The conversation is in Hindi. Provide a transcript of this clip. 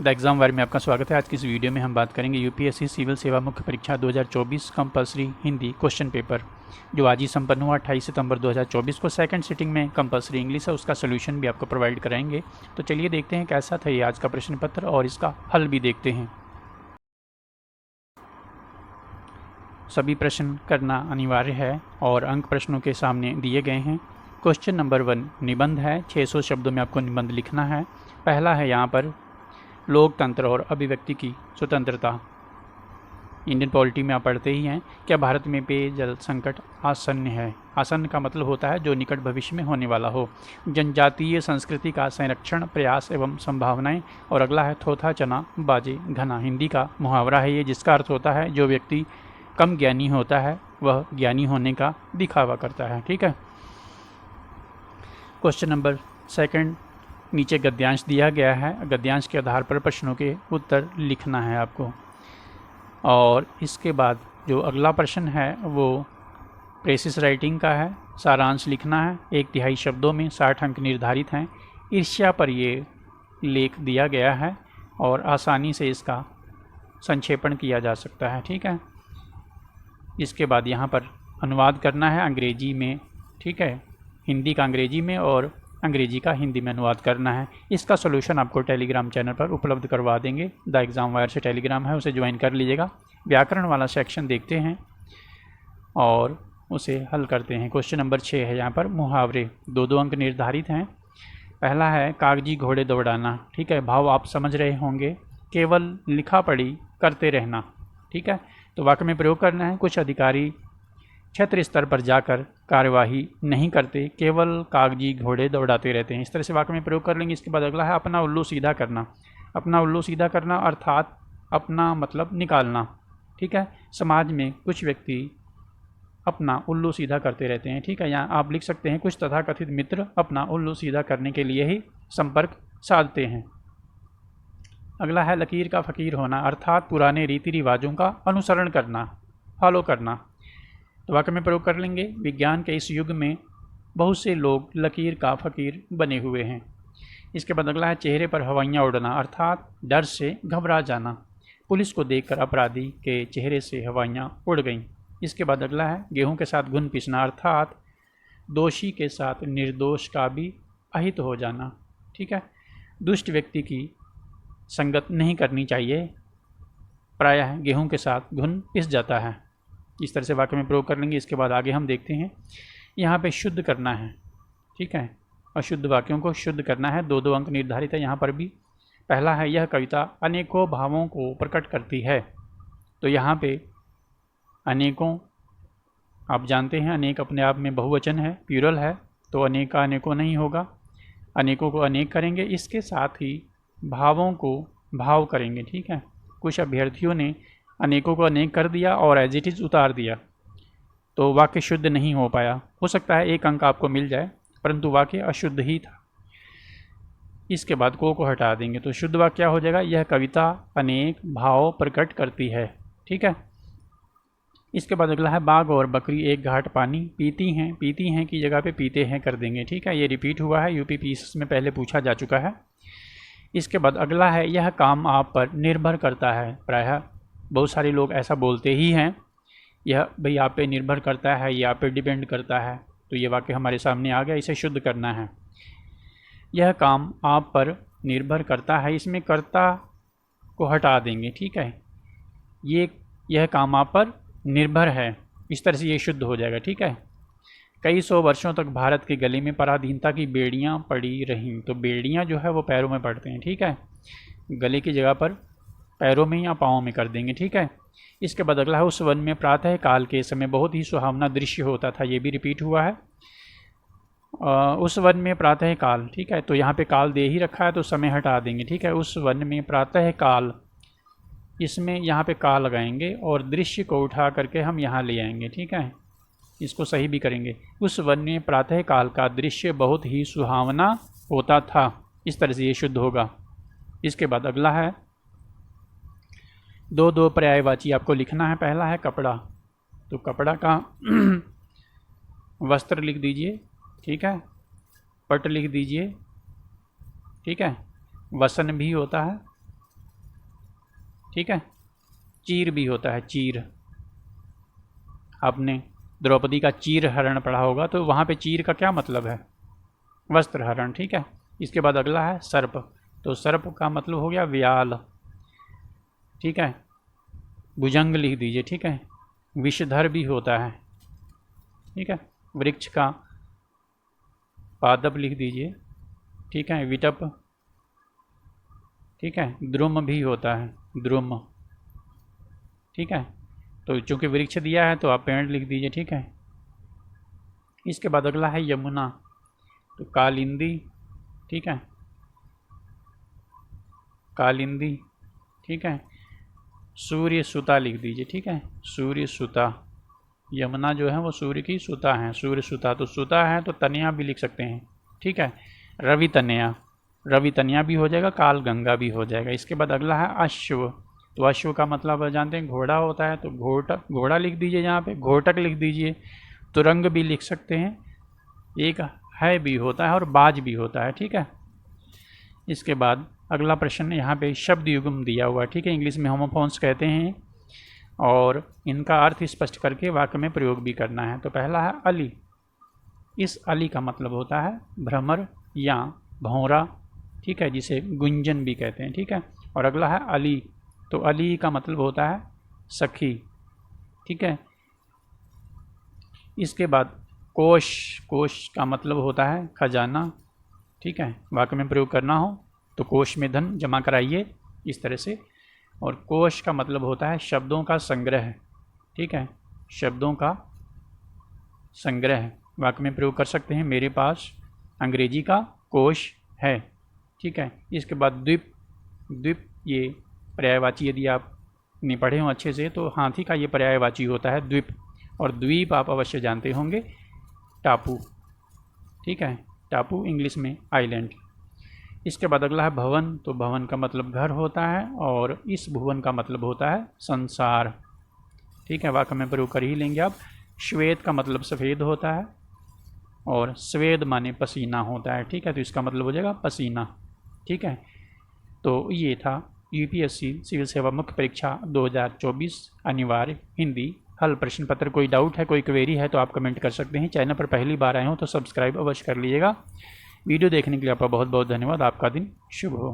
द एग्ज़ाम वायर में आपका स्वागत है। आज की इस वीडियो में हम बात करेंगे यूपीएससी सिविल सेवा मुख्य परीक्षा 2024 कंपलसरी हिंदी क्वेश्चन पेपर जो आज ही संपन्न हुआ 28 सितंबर 2024 को। सेकंड सिटिंग में कंपलसरी इंग्लिश है, उसका सोल्यूशन भी आपको प्रोवाइड कराएंगे। तो चलिए देखते हैं कैसा था ये आज का प्रश्न पत्र और इसका हल भी देखते हैं। सभी प्रश्न करना अनिवार्य है और अंक प्रश्नों के सामने दिए गए हैं। क्वेश्चन नंबर 1 निबंध है। 600 शब्दों में आपको निबंध लिखना है। पहला है यहाँ पर लोकतंत्र और अभिव्यक्ति की स्वतंत्रता। इंडियन पॉलिटी में आप पढ़ते ही हैं। क्या भारत में पेयजल संकट आसन्न है? आसन्न का मतलब होता है जो निकट भविष्य में होने वाला हो। जनजातीय संस्कृति का संरक्षण, प्रयास एवं संभावनाएं। और अगला है थोथा चना बाजे घना। हिंदी का मुहावरा है ये, जिसका अर्थ होता है जो व्यक्ति कम ज्ञानी होता है वह ज्ञानी होने का दिखावा करता है। ठीक है। क्वेश्चन नंबर 2 नीचे गद्यांश दिया गया है। गद्यांश के आधार पर प्रश्नों के उत्तर लिखना है आपको। और इसके बाद जो अगला प्रश्न है वो प्रेसिस राइटिंग का है। सारांश लिखना है। 1/3 शब्दों में 60 अंक निर्धारित हैं। ईर्ष्या पर ये लेख दिया गया है और आसानी से इसका संक्षेपण किया जा सकता है। ठीक है। इसके बाद यहाँ पर अनुवाद करना है अंग्रेजी में। ठीक है। हिंदी का अंग्रेजी में और अंग्रेजी का हिंदी में अनुवाद करना है। इसका सोल्यूशन आपको टेलीग्राम चैनल पर उपलब्ध करवा देंगे। द एग्ज़ाम वायर से टेलीग्राम है, उसे ज्वाइन कर लीजिएगा। व्याकरण वाला सेक्शन देखते हैं और उसे हल करते हैं। क्वेश्चन नंबर 6 है यहाँ पर मुहावरे। 2 अंक निर्धारित हैं। पहला है कागजी घोड़े दौड़ाना। ठीक है। भाव आप समझ रहे होंगे। केवल लिखा पढ़ी करते रहना। ठीक है। तो वाक्य में प्रयोग करना है। कुछ अधिकारी क्षेत्र स्तर पर जाकर कार्यवाही नहीं करते, केवल कागजी घोड़े दौड़ाते रहते हैं। इस तरह से वाक्य में प्रयोग कर लेंगे। इसके बाद अगला है अपना उल्लू सीधा करना। अपना उल्लू सीधा करना अर्थात अपना मतलब निकालना। ठीक है। समाज में कुछ व्यक्ति अपना उल्लू सीधा करते रहते हैं। ठीक है। यहाँ आप लिख सकते हैं कुछ तथाकथित मित्र अपना उल्लू सीधा करने के लिए ही संपर्क साधते हैं। अगला है लकीर का फ़कीर होना अर्थात पुराने रीति रिवाजों का अनुसरण करना, फॉलो करना। तो वाक्य में प्रयोग कर लेंगे। विज्ञान के इस युग में बहुत से लोग लकीर का फ़कीर बने हुए हैं। इसके बाद अगला है चेहरे पर हवाइयाँ उड़ना अर्थात डर से घबरा जाना। पुलिस को देखकर अपराधी के चेहरे से हवाइयाँ उड़ गईं। इसके बाद अगला है गेहूं के साथ घुन पीसना अर्थात दोषी के साथ निर्दोष का भी अहित हो जाना। ठीक है। दुष्ट व्यक्ति की संगत नहीं करनी चाहिए, प्रायः गेहूं के साथ घुन पिस जाता है। इस तरह से वाक्य में प्रयोग कर लेंगे। इसके बाद आगे हम देखते हैं। यहाँ पे शुद्ध करना है। ठीक है। अशुद्ध वाक्यों को शुद्ध करना है। 2 अंक निर्धारित है यहाँ पर भी। पहला है यह कविता अनेकों भावों को प्रकट करती है। तो यहाँ पे अनेकों आप जानते हैं, अनेक अपने आप में बहुवचन है, प्लूरल है, तो अनेक का अनेकों नहीं होगा। अनेकों को अनेक करेंगे। इसके साथ ही भावों को भाव करेंगे। ठीक है। कुछ अभ्यर्थियों ने अनेकों को अनेक कर दिया और एज इट इज़ उतार दिया, तो वाक्य शुद्ध नहीं हो पाया। हो सकता है 1 अंक आपको मिल जाए, परंतु वाक्य अशुद्ध ही था। इसके बाद को हटा देंगे तो शुद्ध वाक्य क्या हो जाएगा? यह कविता अनेक भाव प्रकट करती है। ठीक है। इसके बाद अगला है बाघ और बकरी एक घाट पानी पीती हैं। पीती हैं की जगह पे पीते हैं कर देंगे। ठीक है। ये रिपीट हुआ है, यूपीपीएससी में पहले पूछा जा चुका है। इसके बाद अगला है यह काम आप पर निर्भर करता है। प्रायः बहुत सारे लोग ऐसा बोलते ही हैं, यह भाई आप पे निर्भर करता है, ये आप पे डिपेंड करता है। तो ये वाक्य हमारे सामने आ गया, इसे शुद्ध करना है। यह काम आप पर निर्भर करता है, इसमें कर्ता को हटा देंगे। ठीक है। यह काम आप पर निर्भर है, इस तरह से ये शुद्ध हो जाएगा। ठीक है। कई 100 वर्षों तक भारत के गले में पराधीनता की बेड़ियाँ पड़ी रहीं। तो बेड़ियाँ जो है वो पैरों में पड़ते हैं। ठीक है। गले की जगह पर पैरों में या पाँव में कर देंगे। ठीक है। इसके बाद अगला है उस वन में प्रातः काल के समय बहुत ही सुहावना दृश्य होता था। ये भी रिपीट हुआ है। उस वन में प्रातः काल। ठीक है। तो यहाँ पे काल दे ही रखा है तो समय हटा देंगे। ठीक है। उस वन में प्रातः काल, इसमें यहाँ पे काल लगाएंगे और दृश्य को उठा करके हम यहाँ ले आएंगे। ठीक है। इसको सही भी करेंगे। उस वन में प्रातः काल का दृश्य बहुत ही सुहावना होता था। इस तरह से ये शुद्ध होगा। इसके बाद अगला है 2 पर्यायवाची आपको लिखना है। पहला है कपड़ा, तो कपड़ा का वस्त्र लिख दीजिए। ठीक है। पट लिख दीजिए। ठीक है। वसन भी होता है। ठीक है। चीर भी होता है, चीर। आपने द्रौपदी का चीर हरण पढ़ा होगा, तो वहाँ पे चीर का क्या मतलब है? वस्त्र हरण, ठीक है। इसके बाद अगला है सर्प, तो सर्प का मतलब हो गया व्याल, ठीक है। भुजंग लिख दीजिए, ठीक है। विषधर भी होता है, ठीक है। वृक्ष का पादप लिख दीजिए, ठीक है। विटप, ठीक है। द्रुम भी होता है, द्रुम, ठीक है। तो चूंकि वृक्ष दिया है तो आप पेड़ लिख दीजिए, ठीक है। इसके बाद अगला है यमुना, तो कालिंदी, ठीक है। कालिंदी, ठीक है। सूर्य सुता लिख दीजिए, ठीक है। सूर्य सुता, यमुना जो है वो सूर्य की सुता है, सूर्य सुता। तो सुता है तो तनया भी लिख सकते हैं, ठीक है। रवि तनया, रवि तनया भी हो जाएगा, काल गंगा भी हो जाएगा। इसके बाद अगला है अश्व, तो अश्व का मतलब जानते हैं घोड़ा होता है, तो घोटक, घोड़ा लिख दीजिए, यहाँ पे घोटक लिख दीजिए। तुरंग भी लिख सकते हैं, एक है भी होता है और बाज भी होता है, ठीक है। इसके बाद अगला प्रश्न यहाँ पे शब्द युग्म दिया हुआ है, ठीक है। इंग्लिश में होमोफोन्स कहते हैं और इनका अर्थ स्पष्ट करके वाक्य में प्रयोग भी करना है। तो पहला है अली, इस अली का मतलब होता है भ्रमर या भौरा, ठीक है, जिसे गुंजन भी कहते हैं, ठीक है। और अगला है अली, तो अली का मतलब होता है सखी, ठीक है। इसके बाद कोश, कोश का मतलब होता है खजाना, ठीक है। वाक्य में प्रयोग करना हो तो कोश में धन जमा कराइए, इस तरह से। और कोश का मतलब होता है शब्दों का संग्रह, ठीक है, शब्दों का संग्रह। वाक्य में प्रयोग कर सकते हैं, मेरे पास अंग्रेजी का कोश है, ठीक है। इसके बाद द्वीप, द्वीप ये पर्यायवाची, यदि आपने पढ़े हो अच्छे से तो हाथी का ये पर्यायवाची होता है द्वीप। और द्वीप आप अवश्य जानते होंगे, टापू, ठीक है। टापू इंग्लिश में आइलैंड। इसके बाद अगला है भवन, तो भवन का मतलब घर होता है और इस भुवन का मतलब होता है संसार, ठीक है। वाक्य में प्रयोग कर ही लेंगे आप। श्वेत का मतलब सफ़ेद होता है और स्वेद माने पसीना होता है, ठीक है। तो इसका मतलब हो जाएगा पसीना, ठीक है। तो ये था यूपीएससी सिविल सेवा मुख्य परीक्षा 2024 अनिवार्य हिंदी हल प्रश्न पत्र। कोई डाउट है, कोई क्वेरी है तो आप कमेंट कर सकते हैं। चैनल पर पहली बार आए हो तो सब्सक्राइब अवश्य कर लीजिएगा। वीडियो देखने के लिए आपका बहुत बहुत धन्यवाद। आपका दिन शुभ हो।